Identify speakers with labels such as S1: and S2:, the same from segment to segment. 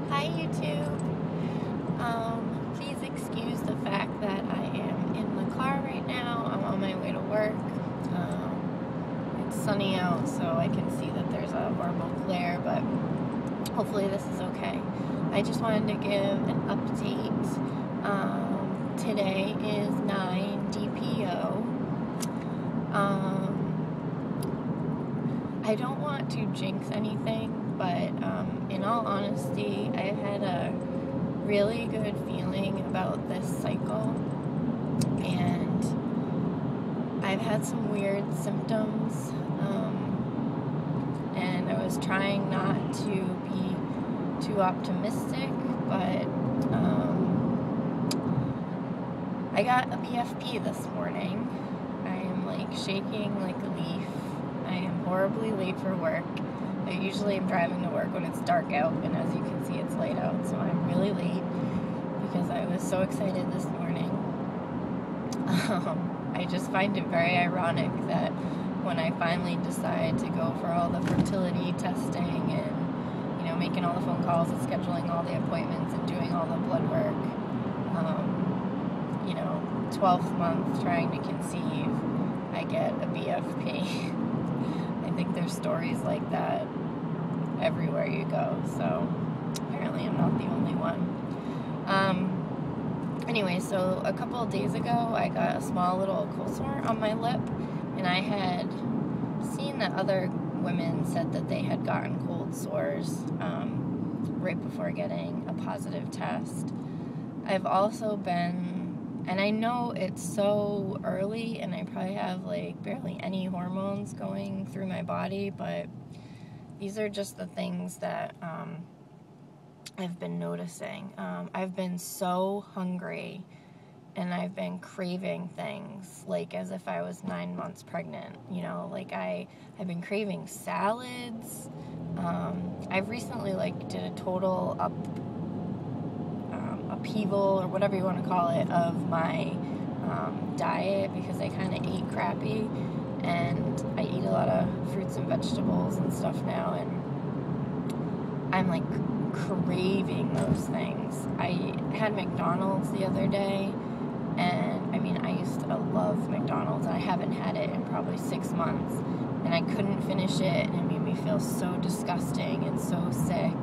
S1: Hi YouTube. Please excuse the fact that I am in the car right now. I'm on my way to work. It's sunny out, so I can see that there's a horrible glare, but hopefully this is okay. I just wanted to give an update. Today is 9 DPO. I don't want to jinx anything, but in all honesty, I've had a really good feeling about this cycle, and I've had some weird symptoms, and I was trying not to be too optimistic, but I got a BFP this morning. I am like shaking like a leaf. I am horribly late for work. I usually am driving to work when it's dark out, and as you can see, it's light out, so I'm really late because I was so excited this morning. I just find it very ironic that when I finally decide to go for all the fertility testing and, making all the phone calls and scheduling all the appointments and doing all the blood work, 12th month trying to conceive, I get a BFP. I think there's stories like that everywhere you go, so apparently I'm not the only one. Anyway, so a couple of days ago, I got a small little cold sore on my lip, and I had seen that other women said that they had gotten cold sores right before getting a positive test. I've also been, and I know it's so early, and I probably have like barely any hormones going through my body, but these are just the things that I've been noticing. I've been so hungry, and I've been craving things like as if I was 9 months pregnant. Like I've been craving salads. I've recently did a total upheaval, or whatever you want to call it, of my diet, because I kind of ate crappy, and I eat a lot of fruits and vegetables and stuff now, and I'm like craving those things. I had McDonald's the other day, and I used to love McDonald's, and I haven't had it in probably 6 months, and I couldn't finish it, and it made me feel so disgusting and so sick.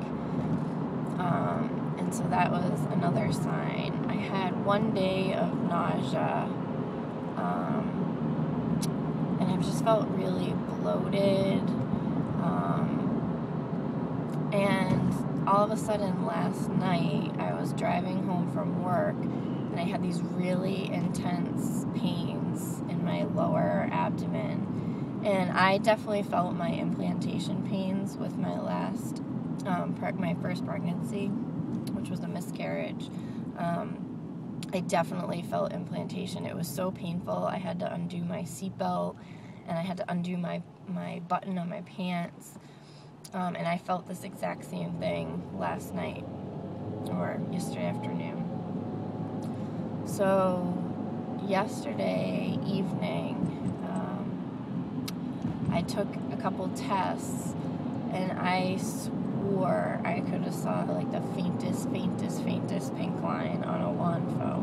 S1: And so that was another sign. I had 1 day of nausea, and I just felt really bloated, and all of a sudden last night I was driving home from work, and I had these really intense pains in my lower abdomen, and I definitely felt my implantation pains with my last my first pregnancy, which was a miscarriage. I definitely felt implantation. It was so painful. I had to undo my seatbelt, and I had to undo my button on my pants, and I felt this exact same thing last night, or yesterday afternoon. So yesterday evening, I took a couple tests, and I swore I could have saw the faintest pink line on a WANFO.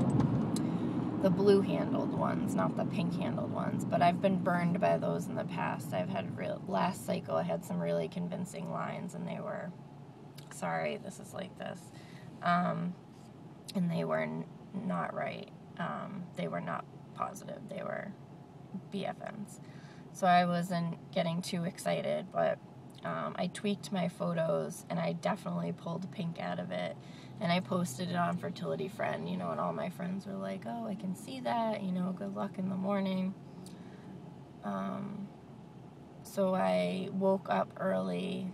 S1: The blue-handled ones, not the pink-handled ones, but I've been burned by those in the past. Last cycle I had some really convincing lines, and they were, sorry, this is like this, and they were not right. They were not positive. They were BFMs. So I wasn't getting too excited, but I tweaked my photos, and I definitely pulled pink out of it, and I posted it on Fertility Friend, and all my friends were like, oh, I can see that, good luck in the morning. So I woke up early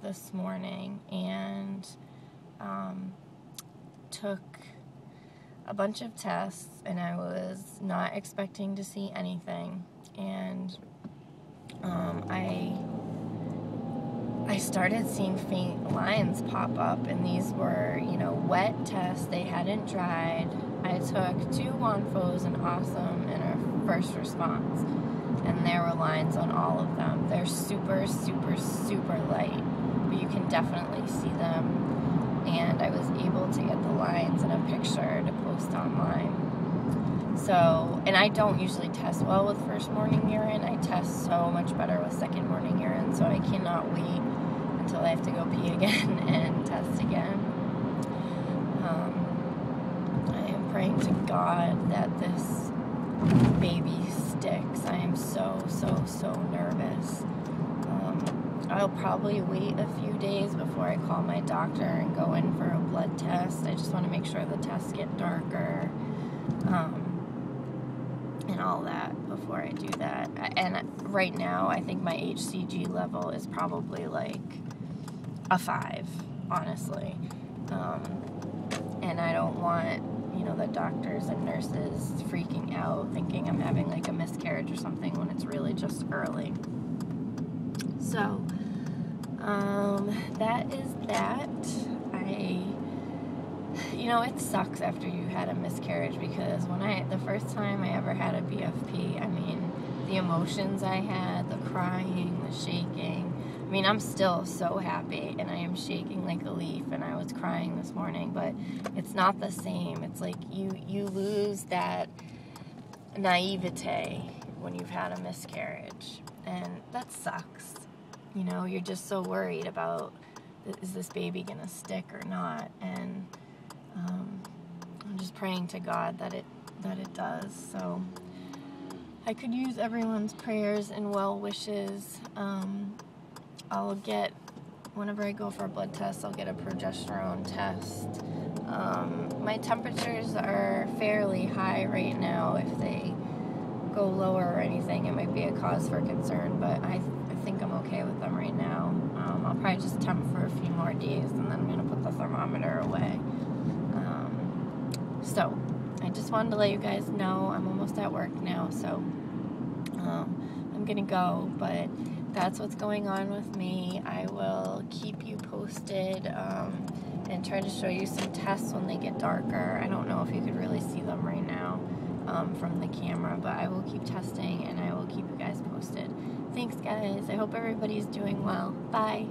S1: this morning, and took a bunch of tests, and I was not expecting to see anything, and I started seeing faint lines pop up, and these were, wet tests. They hadn't dried. I took 2 WANFOs, an Awesome and a First Response, and there were lines on all of them. They're super light, but you can definitely see them. and I was able to get the lines and a picture to post online. So, and I don't usually test well with first morning urine. I test so much better with second morning urine, so I cannot wait until I have to go pee again and test again. I am praying to God that this baby sticks. I am so nervous. I'll probably wait a few days before I call my doctor and go in for a blood test. I just want to make sure the tests get darker. And all that before I do that. And right now, I think my HCG level is probably like a 5, honestly. And I don't want, the doctors and nurses freaking out, thinking I'm having like a miscarriage or something when it's really just early. So, that is that. It sucks after you had a miscarriage, because the first time I ever had a BFP, the emotions I had, the crying, the shaking, I'm still so happy, and I am shaking like a leaf, and I was crying this morning, but it's not the same. It's like you lose that naivete when you've had a miscarriage, and that sucks. You're just so worried about, is this baby gonna stick or not, and I'm just praying to God that it does. So I could use everyone's prayers and well wishes. I'll get, whenever I go for a blood test, I'll get a progesterone test. My temperatures are fairly high right now. If they go lower or anything, it might be a cause for concern, but I think I'm okay with them right now. I'll probably just temp for a few more days, and then I'm going to put the thermometer away. So I just wanted to let you guys know I'm almost at work now, so I'm going to go, but that's what's going on with me. I will keep you posted and try to show you some tests when they get darker. I don't know if you could really see them right now from the camera, but I will keep testing, and I will keep you guys posted. Thanks, guys. I hope everybody's doing well. Bye.